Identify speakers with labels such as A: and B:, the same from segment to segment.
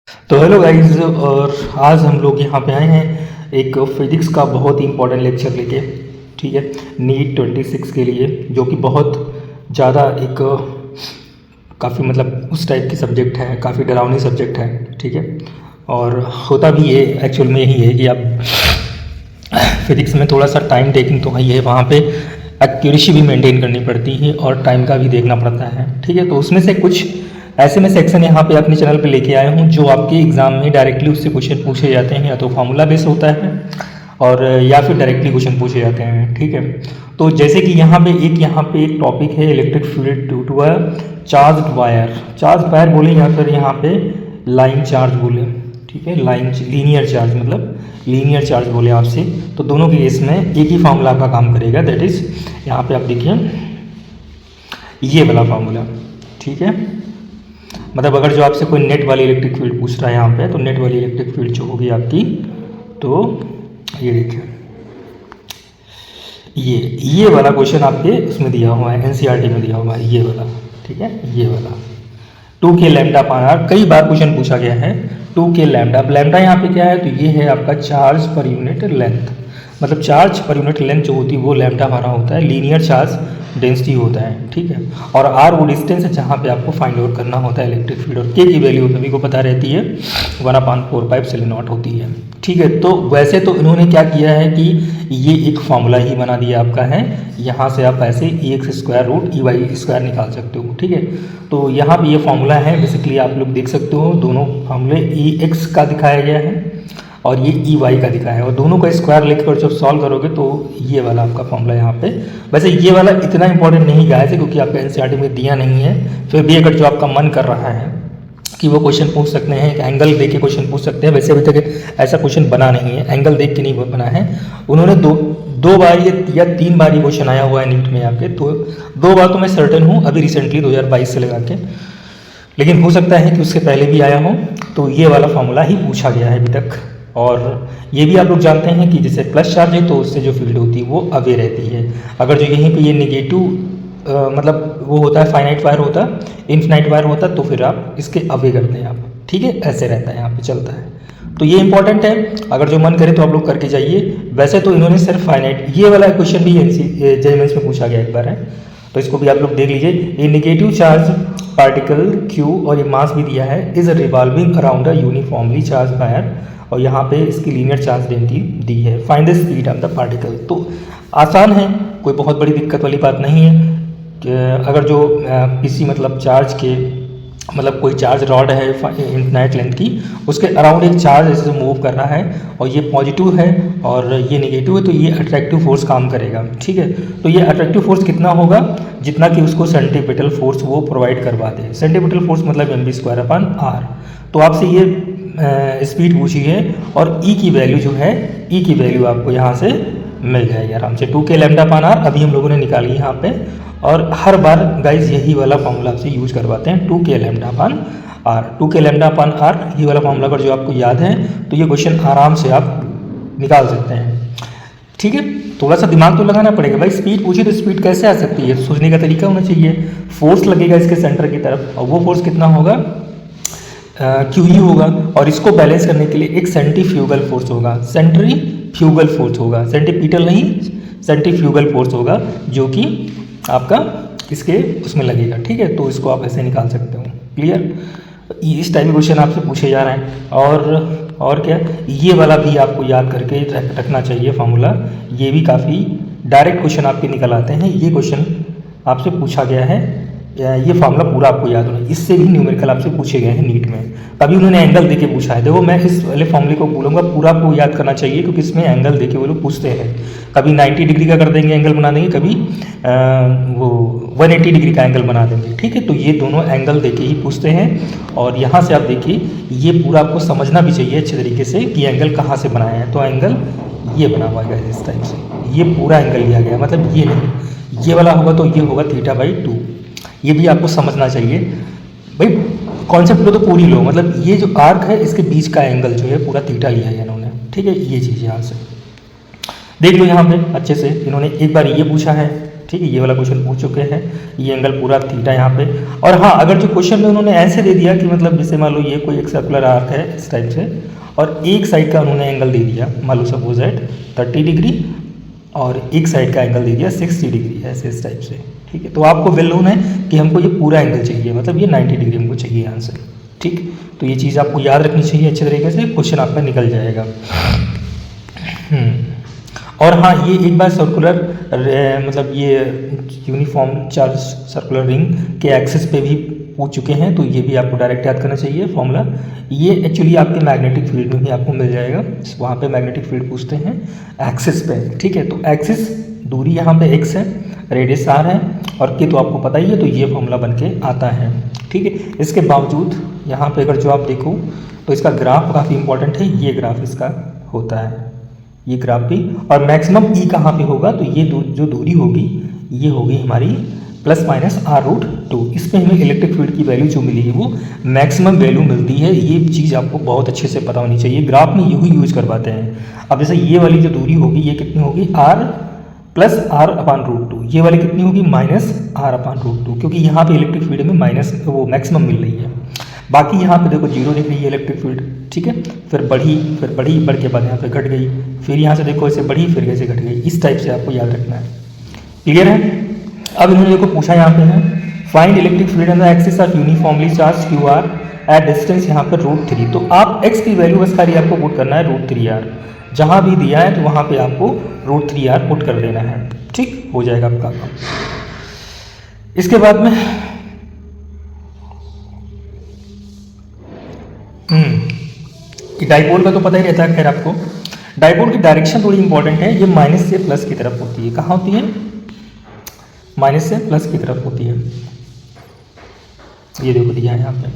A: तो hello guys, और आज हम लोग यहाँ पे आए हैं एक फिज़िक्स का बहुत ही इंपॉर्टेंट लेक्चर लेके। ठीक है, नीट 26 के लिए, जो कि बहुत ज़्यादा एक काफ़ी मतलब उस टाइप की सब्जेक्ट है, काफ़ी डरावनी सब्जेक्ट है। ठीक है, और होता भी ये एक्चुअल में यही है कि आप फिज़िक्स में थोड़ा सा टाइम टेकिंग तो है, वहाँ पे एक्यूरेसी भी मेंटेन करनी पड़ती है और टाइम का भी देखना पड़ता है। ठीक है, तो उसमें से कुछ ऐसे में सेक्शन यहाँ पे अपने चैनल पे लेके आया हूँ जो आपके एग्ज़ाम में डायरेक्टली उससे क्वेश्चन पूछे जाते हैं, या तो फार्मूला बेस होता है और या फिर डायरेक्टली क्वेश्चन पूछे जाते हैं। ठीक है, तो जैसे कि यहाँ पे एक टॉपिक है electric field due to a charge wire बोले, या फिर यहाँ पे लाइन चार्ज बोले। ठीक है, लाइन लीनियर चार्ज मतलब लीनियर चार्ज बोले आपसे, तो दोनों के केस में एक ही फार्मूला आपका काम करेगा। दैट इज़ यहाँ पे आप देखिए ये वाला फार्मूला। ठीक है, मतलब अगर जो आपसे कोई नेट वाली इलेक्ट्रिक फील्ड पूछ रहा है यहाँ पे, तो नेट वाली इलेक्ट्रिक फील्ड जो होगी आपकी, तो ये देखिए ये वाला क्वेश्चन आपके उसमें दिया हुआ है, एनसीईआरटी में दिया हुआ है ये वाला। ठीक है, ये वाला 2k लैम्डा अपान आर कई बार क्वेश्चन पूछा गया है। 2k लैम्डा, अब लैम्डा यहाँ पे क्या है, तो ये है आपका चार्ज पर यूनिट लेंथ, मतलब चार्ज पर यूनिट लेंथ जो होती है वो लैम्डा हमारा होता है, लीनियर चार्ज डेंसिटी होता है। ठीक है, और आर वो डिस्टेंस है जहाँ पे आपको फाइंड आउट करना होता है इलेक्ट्रिक फील्ड, और के की वैल्यू सभी को पता रहती है 1/4πε0 होती है। ठीक है, तो वैसे तो इन्होंने क्या किया है कि ये एक फार्मूला ही बना दिया आपका है, यहाँ से आप ऐसे EX√EY² निकाल सकते हो। ठीक है, तो यहाँ पे ये फार्मूला है, बेसिकली आप लोग देख सकते हो दोनों फार्मूले EX का दिखाया गया है और ये EY का दिखाया है, और दोनों का स्क्वायर लेकर जब सॉल्व करोगे तो ये वाला आपका फॉर्मूला यहाँ पे। वैसे ये वाला इतना इंपॉर्टेंट नहीं गाया है क्योंकि आपका एनसीईआरटी में दिया नहीं है, फिर भी अगर जो आपका मन कर रहा है कि वो क्वेश्चन पूछ सकते हैं, एंगल देख के क्वेश्चन पूछ सकते हैं। वैसे अभी तक ऐसा क्वेश्चन बना नहीं है, एंगल देख के नहीं बना है। उन्होंने दो बार या 3 बार ये क्वेश्चन आया हुआ है नीट में आपके, तो 2 बार तो मैं सर्टेन हूँ अभी रिसेंटली 2022 से लगा के, लेकिन हो सकता है कि उसके पहले भी आया हो। तो ये वाला फॉर्मूला ही पूछा गया है अभी तक। और ये भी आप लोग जानते हैं कि जैसे प्लस चार्ज है तो उससे जो फील्ड होती है वो अवे रहती है। अगर जो यहीं पे ये नेगेटिव मतलब वो होता है, फाइनाइट वायर होता है, इन्फिनाइट वायर होता है, तो फिर आप इसके अवे करते हैं आप। ठीक है, ऐसे रहता है यहाँ पे चलता है। तो ये इंपॉर्टेंट है, अगर जो मन करे तो आप लोग करके जाइए। वैसे तो इन्होंने सिर्फ फाइनाइट ये वाला क्वेश्चन भी जेईई में पूछा गया एक बार है, तो इसको भी आप लोग देख लीजिए। ये नेगेटिव चार्ज पार्टिकल Q और ये मास भी दिया है, is revolving around a uniformly charge wire, और यहाँ पे इसकी लीनियर चार्ज डेंसिटी दी है, find the speed of the particle. तो आसान है, कोई बहुत बड़ी दिक्कत वाली बात नहीं है कि अगर जो किसी मतलब चार्ज के मतलब कोई चार्ज रॉड है इनफिनाइट लेंथ की, उसके अराउंड एक चार्ज ऐसे मूव कर रहा है और ये पॉजिटिव है और ये नेगेटिव है, तो ये अट्रैक्टिव फोर्स काम करेगा। ठीक है, तो ये अट्रैक्टिव फोर्स कितना होगा, जितना कि उसको सेंटीपिटल फोर्स वो प्रोवाइड करवा दे। सेंटीपिटल फोर्स मतलब mv²/r। तो आपसे ये स्पीड पूछी है और ई की वैल्यू जो है, ई की वैल्यू आपको यहाँ से मिल जाएगी आराम से, 2k लैम्डा अपान आर अभी हम लोगों ने निकाली यहाँ पे। और हर बार गाइज यही वाला फॉर्मूला आपसे यूज करवाते हैं, 2k lambda upon R. 2k lambda upon R ये वाला फॉर्मूला अगर जो आपको याद है तो ये क्वेश्चन आराम से आप निकाल सकते हैं। ठीक है, थोड़ा सा दिमाग तो लगाना पड़ेगा भाई, स्पीड पूछी तो स्पीड कैसे आ सकती है, सोचने का तरीका होना चाहिए। फोर्स लगेगा इसके सेंटर की तरफ, और वो फोर्स कितना होगा, QE होगा, और इसको बैलेंस करने के लिए एक सेंट्रीफ्यूगल फोर्स होगा, सेंट्रीफ्यूगल फोर्स होगा, सेंटीपिटल नहीं, सेंट्रीफ्यूगल फोर्स होगा, जो कि आपका इसके उसमें लगेगा। ठीक है, तो इसको आप ऐसे निकाल सकते हो। क्लियर, इस टाइप के क्वेश्चन आपसे पूछे जा रहे हैं। और क्या, ये वाला भी आपको याद करके रखना चाहिए फार्मूला, ये भी काफ़ी डायरेक्ट क्वेश्चन आपके निकल आते हैं। ये क्वेश्चन आपसे पूछा गया है, ये फार्मूला पूरा आपको याद होना, इससे भी न्यूमेरिकल आपसे पूछे गए हैं नीट में। कभी उन्होंने एंगल देके पूछा है, देखो मैं इस वाले फार्मूले को बोलूँगा पूरा आपको याद करना चाहिए, क्योंकि इसमें एंगल देके वो लोग पूछते हैं। कभी 90 डिग्री का कर देंगे एंगल बना देंगे, कभी वो 180 डिग्री का एंगल बना देंगे। ठीक है, तो ये दोनों एंगल देके ही पूछते हैं। और यहाँ से आप देखिए, ये पूरा आपको समझना भी चाहिए अच्छे तरीके से कि एंगल कहाँ से बनाया है। तो एंगल ये बना हुआ है इस टाइप से, ये पूरा एंगल लिया गया, मतलब ये नहीं, ये वाला होगा तो ये होगा θ/2। ये भी आपको समझना चाहिए भाई, कॉन्सेप्ट लो तो पूरी लो, मतलब ये जो आर्क है इसके बीच का एंगल जो है पूरा थीटा लिया है इन्होंने। ठीक है, ये चीज़ यहाँ से देख लो, यहाँ पे अच्छे से इन्होंने एक बार ये पूछा है, ठीक है, ये वाला क्वेश्चन पूछ चुके हैं, ये एंगल पूरा थीटा यहाँ पे। और हाँ, अगर जो क्वेश्चन में उन्होंने ऐसे दे दिया कि मतलब जैसे मान लो ये कोई एक सर्कुलर आर्क है इस टाइप से, और एक साइड का उन्होंने एंगल दे दिया, मान लो सपोज एट 30 डिग्री, और एक साइड का एंगल दे दिया 60 डिग्री, ऐसे इस टाइप से, ठीक है। तो आपको वेल नोन है कि हमको ये पूरा एंगल चाहिए, मतलब ये 90 डिग्री हमको चाहिए आंसर, ठीक। तो ये चीज़ आपको याद रखनी चाहिए अच्छे तरीके से, क्वेश्चन आपका निकल जाएगा। और हाँ, ये एक बार सर्कुलर मतलब ये यूनिफॉर्म चार्ज सर्कुलर रिंग के एक्सिस पे भी पूछ चुके हैं, तो ये भी आपको डायरेक्ट याद करना चाहिए फॉर्मूला। ये एक्चुअली आपके मैग्नेटिक फील्ड में भी आपको मिल जाएगा, वहाँ पे मैग्नेटिक फील्ड पूछते हैं एक्सिस पे, ठीक है। तो एक्सिस दूरी यहाँ पे x है, रेडियस r है, और के तो आपको पता ही है, तो ये फॉर्मूला बन के आता है, ठीक है। इसके बावजूद यहाँ पे अगर जो आप देखो तो इसका ग्राफ काफ़ी इंपॉर्टेंट है, ये ग्राफ इसका होता है, ये ग्राफ भी। और मैक्सिमम ई कहाँ पे होगा, तो ये जो दूरी होगी ये होगी हमारी ±r√2। इसमें हमें इलेक्ट्रिक फील्ड की वैल्यू जो मिली है वो मैक्सिमम वैल्यू मिलती है, ये चीज़ आपको बहुत अच्छे से पता होनी चाहिए। ग्राफ में यही यूज करवाते हैं। अब जैसे ये वाली जो दूरी होगी ये कितनी होगी, r+r/√2, ये वाली कितनी होगी, -r/√2, क्योंकि यहाँ पे इलेक्ट्रिक फील्ड में माइनस वो मैक्सिमम मिल रही है। बाकी यहाँ पे देखो 0 दिख रही है इलेक्ट्रिक फील्ड, ठीक है। फिर बढ़ी बढ़ के बाद यहाँ पे घट गई, फिर यहाँ से देखो ऐसे बढ़ी, फिर ऐसे घट गई, इस टाइप से आपको याद रखना है। क्लियर है। अब इन्होंने देखो पूछा यहाँ पे है, find electric field on the axis of uniformly charge QR at distance यहाँ पर √3। तो आप x की वैल्यू बस खाली आपको पुट करना है √3r, जहाँ भी दिया है तो वहाँ पे आपको √3r पुट कर देना है, ठीक हो जाएगा आपका काम। इसके बाद में डाइपोल का तो पता ही रहता है खैर आपको। डाइपोल की डायरेक्शन थोड़ी इंपॉर्टेंट है, ये माइनस से प्लस की तरफ होती है। कहाँ होती है, माइनस से प्लस की तरफ होती है, ये देखो दिया है यहाँ पे।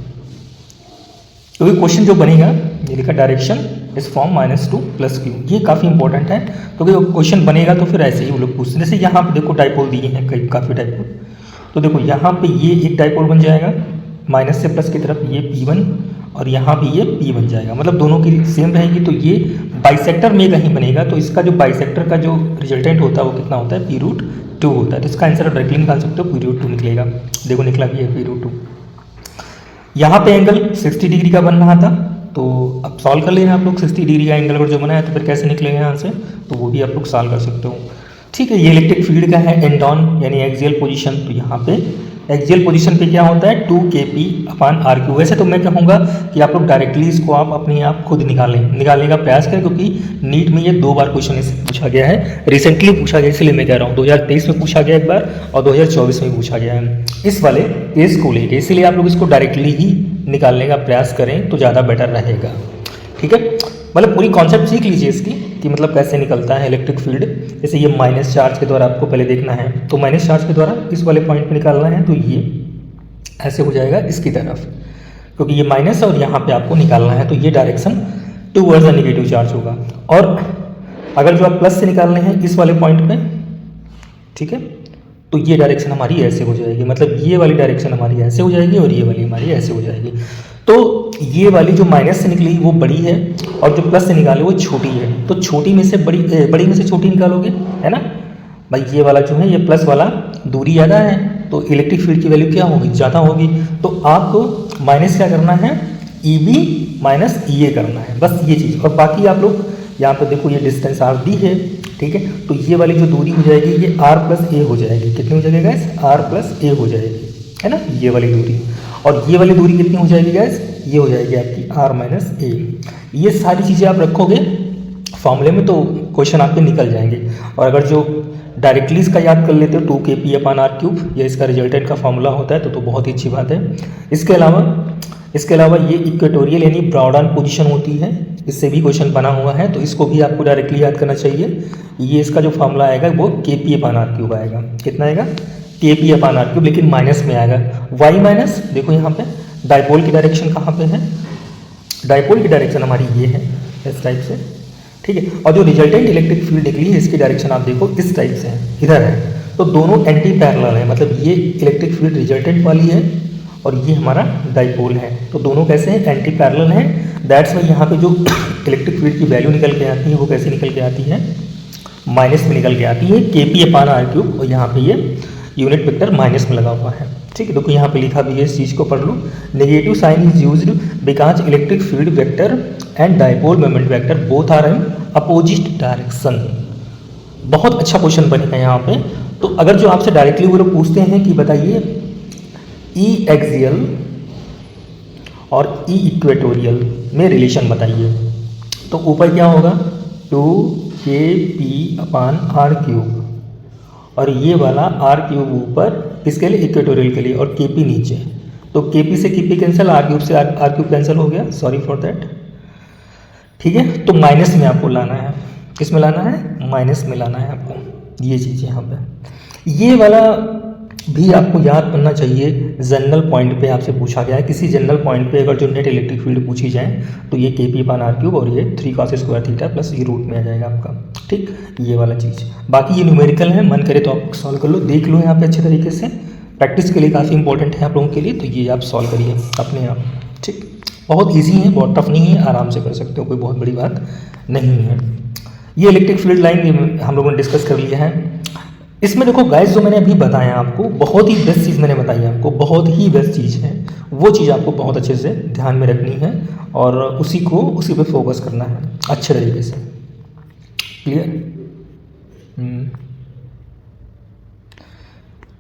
A: तो ये क्वेश्चन जो बनेगा ये लिखा डायरेक्शन इस फॉर्म -2 + q, ये काफ़ी इंपॉर्टेंट है। तो क्वेश्चन बनेगा तो फिर ऐसे ही वो लोग पूछते हैं। जैसे यहाँ पे देखो डाइपोल दिए हैं कई काफ़ी डाइपोल, तो देखो यहाँ पे ये एक डाइपोल बन जाएगा माइनस से प्लस की तरफ, ये P1, और यहाँ भी ये P बन जाएगा, मतलब दोनों की सेम रहेगी। तो ये बाइसेक्टर में कहीं बनेगा, तो इसका जो बाइसेक्टर का जो रिजल्टेंट होता है वो कितना होता है, P√2 होता है। तो इसका आंसर डायरेक्टली निकाल सकते हो, P√2 निकलेगा। देखो निकला भी है P√2। यहाँ पे एंगल 60 डिग्री का बन रहा था, तो अब सॉल्व कर लेना आप लोग। 60 डिग्री का एंगल अगर जो बना है तो फिर कैसे निकलेगा यहाँ से, तो वो भी आप लोग सॉल्व कर सकते हो, ठीक है। ये इलेक्ट्रिक फील्ड का है एंड ऑन यानी एक्सियल पोजीशन। तो यहाँ पे एक्सियल पोजीशन पे क्या होता है, 2kp/r3। वैसे तो मैं कहूँगा कि आप लोग डायरेक्टली इसको आप अपने आप खुद निकालने का प्रयास करें, क्योंकि नीट में ये 2 बार क्वेश्चन इससे पूछा गया है, रिसेंटली पूछा गया, इसलिए मैं कह रहा हूँ 2023 में पूछा गया एक बार और 2024 में पूछा गया है इस वाले केस को लेकर। इसलिए आप लोग इसको डायरेक्टली ही निकालने का प्रयास करें तो ज़्यादा बेटर रहेगा, ठीक है। मतलब पूरी कॉन्सेप्ट सीख लीजिए इसकी कि मतलब कैसे निकलता है इलेक्ट्रिक फील्ड। जैसे ये माइनस चार्ज के द्वारा आपको पहले देखना है, तो माइनस चार्ज के द्वारा इस वाले पॉइंट पे निकालना है, तो ये ऐसे हो जाएगा इसकी तरफ, क्योंकि ये माइनस है और यहाँ पे आपको निकालना है, तो ये direction towards the negative charge होगा। और अगर जो आप प्लस से निकालने हैं इस वाले पॉइंट पे, ठीक है, तो ये डायरेक्शन हमारी ऐसे हो जाएगी, मतलब ये वाली डायरेक्शन हमारी ऐसे हो जाएगी और ये वाली हमारी ऐसे हो जाएगी। तो ये वाली जो माइनस से निकली वो बड़ी है और जो प्लस से निकाले वो छोटी है। तो छोटी में से बड़ी में से छोटी निकालोगे, है ना भाई। ये वाला जो है ये प्लस वाला दूरी ज़्यादा है, तो इलेक्ट्रिक फील्ड की वैल्यू क्या होगी, ज़्यादा होगी। तो आपको माइनस क्या करना है, EB - EA करना है, बस ये चीज़। और बाकी आप लोग यहाँ पर देखो ये डिस्टेंस R दी है, ठीक है। तो ये वाली जो दूरी हो जाएगी ये R+A हो जाएगी। कितनी हो जाएगी गैस, R+A हो जाएगी, है ना, ये वाली दूरी। और ये वाली दूरी कितनी हो जाएगी गैस, ये हो जाएगी आपकी R-A। ये सारी चीज़ें आप रखोगे फॉर्मूले में तो क्वेश्चन आपके निकल जाएंगे। और अगर जो डायरेक्टली इसका याद कर लेते हो 2kp/r3, ये इसका रिजल्टेंट का फॉर्मूला होता है, तो बहुत ही अच्छी बात है। इसके अलावा ये इक्वेटोरियल यानी ब्रॉडन पोजीशन होती है, इससे भी क्वेश्चन बना हुआ है, तो इसको भी आपको डायरेक्टली याद करना चाहिए। ये इसका जो फॉर्मूला आएगा वो kp/r3 आएगा। कितना आएगा, kp/r3, लेकिन माइनस में आएगा। y माइनस, देखो यहाँ पे डाइपोल की डायरेक्शन कहाँ पे है, डाइपोल की डायरेक्शन हमारी ये है इस टाइप से, ठीक है। और जो रिजल्टेंट इलेक्ट्रिक फील्ड निकली है इसकी डायरेक्शन आप देखो इस टाइप से है, इधर है। तो दोनों एंटी पैरेलल है, मतलब ये इलेक्ट्रिक फील्ड रिजल्टेंट वाली है और ये हमारा डाइपोल है, तो दोनों कैसे हैं, एंटी पैरेलल हैं। दैट्स वाई यहाँ पे जो इलेक्ट्रिक फील्ड की वैल्यू निकल के आती है वो कैसे निकल के आती है, माइनस में निकल के आती है KP अपान आर क्यूब, और यहाँ पे ये यूनिट वेक्टर माइनस में लगा हुआ है। ठीक है, देखो यहाँ पे लिखा भी है, इस चीज़ को पढ़ लो। Negative sign is used because electric field vector and dipole moment vector both are in opposite direction. बहुत अच्छा क्वेश्चन बनेगा यहाँ पे। तो अगर जो आपसे डायरेक्टली वो लोग पूछते हैं कि बताइए ई एक्सियल और ई इक्वेटोरियल में रिलेशन बताइए, तो ऊपर क्या होगा 2kp अपान आर क्यूब, और ये वाला आर क्यूब ऊपर किसके लिए, इक्वेटोरियल के लिए, और KP नीचे। तो KP से KP कैंसिल, आर क्यूब से आर क्यूब कैंसिल हो गया, सॉरी फॉर दैट। ठीक है, तो माइनस में आपको लाना है, किस में लाना है, माइनस में लाना है आपको, ये चीज़ यहाँ पे। ये वाला भी आपको याद करना चाहिए, जनरल पॉइंट पे आपसे पूछा गया है। किसी जनरल पॉइंट पे अगर जो नेट इलेक्ट्रिक फील्ड पूछी जाए तो ये KP अपान आर क्यूब और ये 3 cos स्क्वायर थीटा प्लस ये रूट में आ जाएगा आपका। ठीक, ये वाला चीज़। बाकी ये न्यूमेरिकल है, मन करे तो आप सॉल्व कर लो, देख लो यहाँ पे अच्छे तरीके से, प्रैक्टिस के लिए काफ़ी इंपॉर्टेंट है आप लोगों के लिए, तो ये आप सॉल्व करिए अपने आप। ठीक, बहुत ईजी है, बहुत टफ नहीं है, आराम से कर सकते हो, कोई बहुत बड़ी बात नहीं है। ये इलेक्ट्रिक फील्ड लाइन हम लोगों ने डिस्कस कर लिया है। इसमें देखो गाइस, जो मैंने अभी बताया आपको, बहुत ही बेस्ट चीज़ मैंने बताई आपको, बहुत ही बेस्ट चीज़ है, वो चीज़ आपको बहुत अच्छे से ध्यान में रखनी है और उसी पे फोकस करना है अच्छे तरीके से। क्लियर?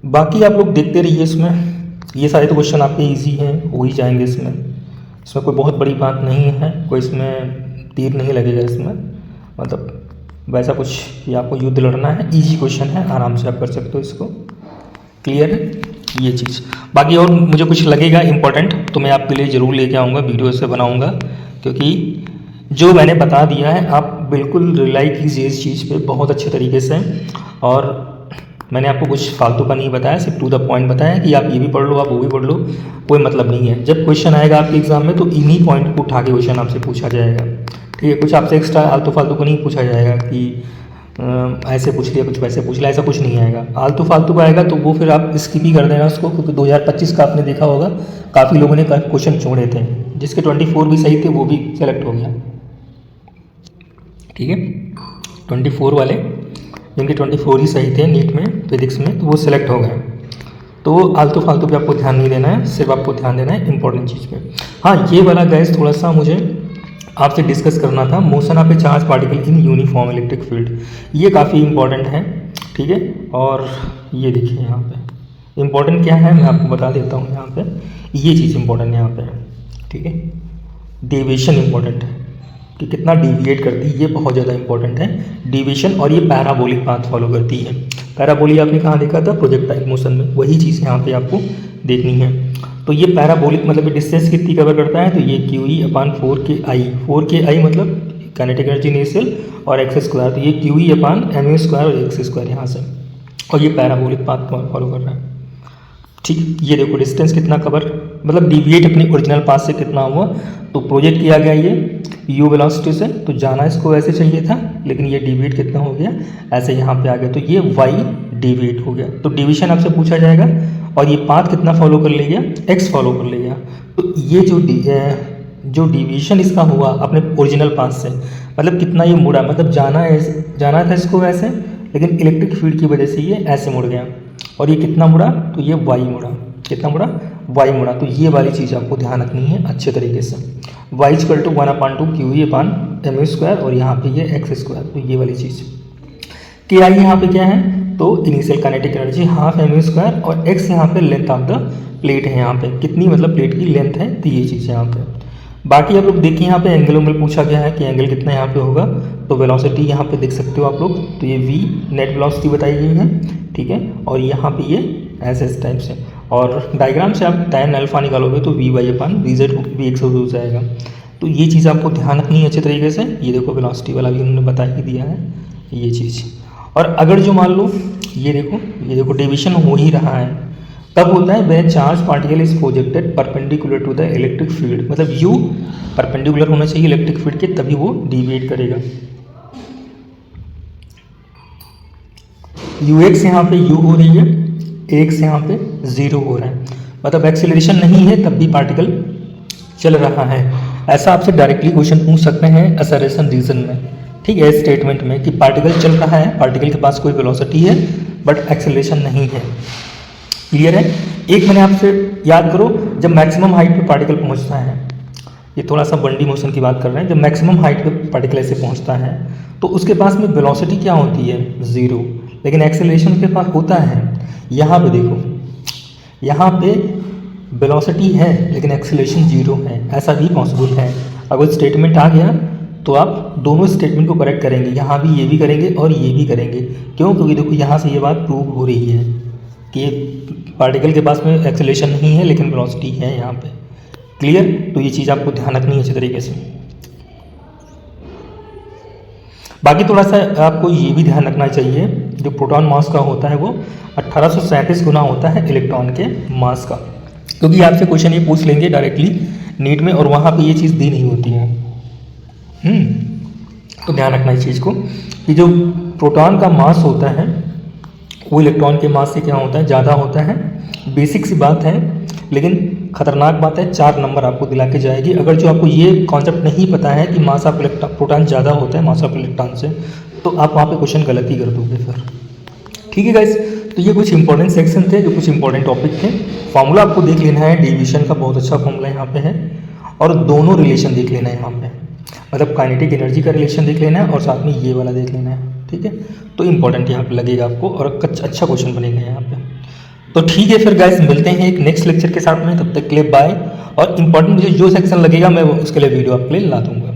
A: बाकी आप लोग देखते रहिए, इसमें ये सारे तो क्वेश्चन आपके इजी हैं, हो ही जाएंगे इसमें कोई बहुत बड़ी बात नहीं है, कोई इसमें तीर नहीं लगेगा इसमें, मतलब वैसा कुछ कि आपको युद्ध लड़ना है, इजी क्वेश्चन है, आराम से आप कर सकते हो इसको। क्लियर है ये चीज़? बाकी और मुझे कुछ लगेगा इम्पोर्टेंट तो मैं आपके लिए ज़रूर लेके आऊँगा, वीडियो से बनाऊँगा, क्योंकि जो मैंने बता दिया है आप बिल्कुल रिलाई कीजिए इस चीज़ पे बहुत अच्छे तरीके से। और मैंने आपको कुछ फालतू का नहीं बताया, सिर्फ टू द पॉइंट बताया कि आप ये भी पढ़ लो, आप वो भी पढ़ लो, कोई मतलब नहीं है। जब क्वेश्चन आएगा आपके एग्जाम में तो इन्हीं पॉइंट को उठा के क्वेश्चन आपसे पूछा जाएगा। ठीक है, कुछ आपसे एक्स्ट्रा आलतू फालतू को नहीं पूछा जाएगा कि ऐसे पूछ लिया, कुछ वैसे पूछ लिया, ऐसा कुछ नहीं आएगा। आलतू फालतू का आएगा तो वो फिर आप स्किप ही कर देना उसको, क्योंकि 2025 का आपने देखा होगा काफ़ी लोगों ने क्वेश्चन छोड़े थे, जिसके 24 भी सही थे वो भी सेलेक्ट हो गया। ठीक है, 24 वाले जिनके 24 ही सही थे नीट में फिजिक्स में, तो वो सिलेक्ट हो गए। तो आलतू फालतू पे आपको ध्यान नहीं देना है, सिर्फ आपको ध्यान देना है इंपॉर्टेंट चीज़ पे। हाँ, ये वाला गैस थोड़ा सा मुझे आपसे डिस्कस करना था, motion of A charge particle in uniform electric field, ये काफ़ी इंपॉर्टेंट है। ठीक है, और ये देखिए यहाँ पे इंपॉर्टेंट क्या है मैं आपको बता देता हूँ। यहाँ पे ये चीज़ इंपॉर्टेंट यहाँ पे, ठीक है, डेविएशन इंपॉर्टेंट है कि कितना डिविएट करती है, ये बहुत ज़्यादा इंपॉर्टेंट है डिविएशन। और ये पैराबोलिक पाथ फॉलो करती है। पैराबोलिक आपने कहाँ देखा था, प्रोजेक्टाइल मोशन में, वही चीज़ यहाँ पे आपको देखनी है। तो ये पैराबोलिक मतलब डिस्टेंस कितनी कवर करता है, तो ये QE अपान 4KI मतलब काइनेटिक एनर्जी इनिशियल और एक्स स्क्वायर, तो ये QE अपान mu स्क्वायर और एक्स स्क्वायर यहाँ से, और ये पैराबोलिक पाथ फॉलो कर रहा है। ठीक, ये देखो डिस्टेंस कितना कवर, मतलब डिविएट अपनी ओरिजिनल पाथ से कितना हुआ, तो प्रोजेक्ट किया गया ये u वेलोसिटी से, तो जाना इसको ऐसे चाहिए था, लेकिन ये डिविएट कितना हो गया, ऐसे यहाँ पे आ गया, तो ये y डिविएट हो गया। तो डिवीजन आपसे पूछा जाएगा, और ये पाथ कितना फॉलो कर ले गया, x फॉलो कर ले गया। तो ये जो डिवीजन इसका हुआ अपने ओरिजिनल पाथ से, मतलब कितना ये मुड़ा, मतलब जाना था इसको ऐसे, लेकिन इलेक्ट्रिक फील्ड की वजह से ये ऐसे मुड़ गया, और ये कितना मुड़ा, तो ये y मुड़ा, कितना मुड़ा, y मुड़ा। तो ये वाली चीज़ आपको ध्यान रखनी है अच्छे तरीके से, y equal to 1/2 QE upon mu square, और यहाँ पे ये एक्स स्क्वायर, तो ये वाली चीज़। KI यहाँ पे क्या है, तो initial kinetic energy half mu square, और x यहाँ पे लेंथ ऑफ द प्लेट है, यहाँ पे कितनी मतलब प्लेट की लेंथ है, तो ये चीज़ यहाँ पे। बाकी आप लोग देखिए यहाँ पे एंगल पूछा गया है कि एंगल कितना यहाँ पे होगा, तो वेलोसिटी यहाँ पे देख सकते हो आप लोग, तो ये v नेट वेलोसिटी बताई गई है। ठीक है, और यहाँ पे ये ऐसे इस टाइप से, और डायग्राम से आप tan अल्फा निकालोगे तो Vy अपान VZ Vx हो जाएगा। तो ये चीज़ आपको ध्यान रखनी है अच्छे तरीके से। ये देखो वेलोसिटी वाला भी उन्होंने बता ही दिया है ये चीज़। और अगर जो मान लो ये देखो डिविजन हो ही रहा है, कब होता है, when charge particle is projected perpendicular to the electric field, मतलब u परपेंडिकुलर होना चाहिए इलेक्ट्रिक फील्ड के, तभी वो डिविएट करेगा। ux यहाँ पे u हो रही है, x यहाँ पे 0 हो रहा है, मतलब एक्सेलरेशन नहीं है तब भी पार्टिकल चल रहा है। ऐसा आपसे डायरेक्टली क्वेश्चन पूछ सकते हैं एक्सेलरेशन रीजन में। ठीक है, स्टेटमेंट में कि पार्टिकल चल रहा है, पार्टिकल के पास कोई वेलोसिटी है बट एक्सेलरेशन नहीं है। क्लियर है। एक मैंने आपसे याद करो, जब मैक्सिमम हाइट पे पार्टिकल पहुंचता है, ये थोड़ा सा बंडी मोशन की बात कर रहे हैं, जब मैक्सिमम हाइट पे पार्टिकल ऐसे पहुंचता है तो उसके पास में वेलोसिटी क्या होती है, 0, लेकिन एक्सेलरेशन के पास होता है। यहाँ पे देखो, यहाँ पे वेलोसिटी है लेकिन एक्सेलरेशन 0 है, ऐसा भी पॉसिबल है। अगर स्टेटमेंट आ गया तो आप दोनों स्टेटमेंट को करेक्ट करेंगे, यहाँ भी ये भी करेंगे और ये भी करेंगे। क्यों? क्योंकि देखो यहाँ से ये बात प्रूव हो रही है कि पार्टिकल के पास में एक्सेलरेशन नहीं है लेकिन वेलोसिटी है यहाँ पे। क्लियर? तो ये चीज़ आपको ध्यान रखनी है अच्छी तरीके से। बाकी थोड़ा सा आपको ये भी ध्यान रखना चाहिए, जो प्रोटॉन मास का होता है वो 1837 गुना होता है इलेक्ट्रॉन के मास का, क्योंकि आपसे क्वेश्चन ये पूछ लेंगे डायरेक्टली नीट में और वहाँ पे ये चीज़ दी नहीं होती है। तो ध्यान रखना इस चीज़ को कि जो प्रोटॉन का मास होता है वो इलेक्ट्रॉन के मास से क्या होता है, ज़्यादा होता है। बेसिक सी बात है लेकिन खतरनाक बात है, 4 नंबर आपको दिला के जाएगी। अगर जो आपको ये कॉन्सेप्ट नहीं पता है कि मास ऑफ प्रोटॉन ज़्यादा होता है मास ऑफ इलेक्ट्रॉन से, तो आप वहाँ पे क्वेश्चन गलत ही कर दोगे फिर। ठीक है गाइस, तो ये कुछ इंपॉर्टेंट सेक्शन थे, जो कुछ इंपॉर्टेंट टॉपिक थे। फॉर्मूला आपको देख लेना है, डेविएशन का बहुत अच्छा फॉर्मूला यहाँ पे है, और दोनों रिलेशन देख लेना है यहाँ पे, मतलब काइनेटिक एनर्जी का रिलेशन देख लेना है और साथ में ये वाला देख लेना है। ठीक है, तो इंपॉर्टेंट यहाँ पे लगेगा आपको और अच्छा क्वेश्चन बनेगा यहाँ पे। तो ठीक है फिर गाइस, मिलते हैं एक नेक्स्ट लेक्चर के साथ में, तब तक के लिए बाय। और इंपॉर्टेंट मुझे जो सेक्शन लगेगा मैं उसके लिए वीडियो आपके लिए ला दूंगा।